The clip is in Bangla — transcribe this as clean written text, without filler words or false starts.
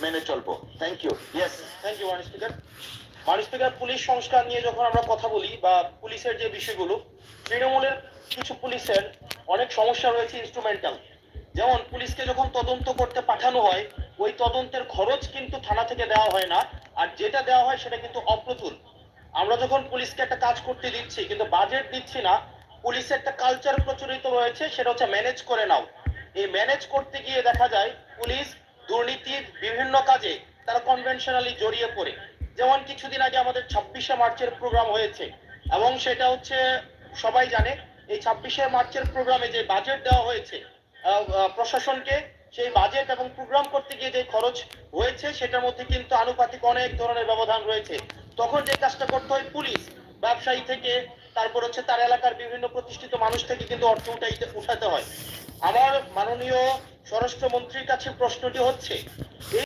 মেনে চলবো। Thank you. Yes, thank you মাননীয় স্পিকার। মাননীয় স্পিকার, পুলিশ সংস্কার নিয়ে যখন আমরা কথা বলি বা পুলিশের যে বিষয়গুলো, তৃণমূলের কিছু পুলিশের অনেক সমস্যা রয়েছে ইনস্ট্রুমেন্টাল। যেমন পুলিশকে যখন তদন্ত করতে পাঠানো হয়, ওই তদন্তের খরচ কিন্তু থানা থেকে দেওয়া হয় না, আর যেটা দেওয়া হয় সেটা কিন্তু অপ্রতুল। আমরা যখন পুলিশকে একটা কাজ করতে দিচ্ছি কিন্তু বাজেট দিচ্ছি না, পুলিশের একটা কালচার প্রচলিত রয়েছে, সেটা হচ্ছে ম্যানেজ করে নাও। এই ম্যানেজ করতে গিয়ে দেখা যায় পুলিশ দুর্নীতির বিভিন্ন কাজে তারা কনভেনশনালি জড়িয়ে পড়ে। যেমন কিছুদিন আগে আমাদের 26শে মার্চের প্রোগ্রাম হয়েছে, এবং সেটা হচ্ছে সবাই জানে এই 26শে মার্চের প্রোগ্রামে যে বাজেট দেওয়া হয়েছে প্রশাসনকে, সেই বাজেট এবং প্রোগ্রাম করতে গিয়ে যে খরচ হয়েছে সেটার মধ্যে কিন্তু আনুপাতিক অনেক ধরনের ব্যবধান রয়েছে। তখন যে কাজটা করতে হয় পুলিশ, ব্যবসায়ী থেকে, তারপর হচ্ছে তার এলাকার বিভিন্ন প্রতিষ্ঠিত মানুষ থেকে কিন্তু অর্থ উঠাতে হয়। আমার মাননীয় স্বরাষ্ট্রমন্ত্রীর কাছে প্রশ্নটি হচ্ছে,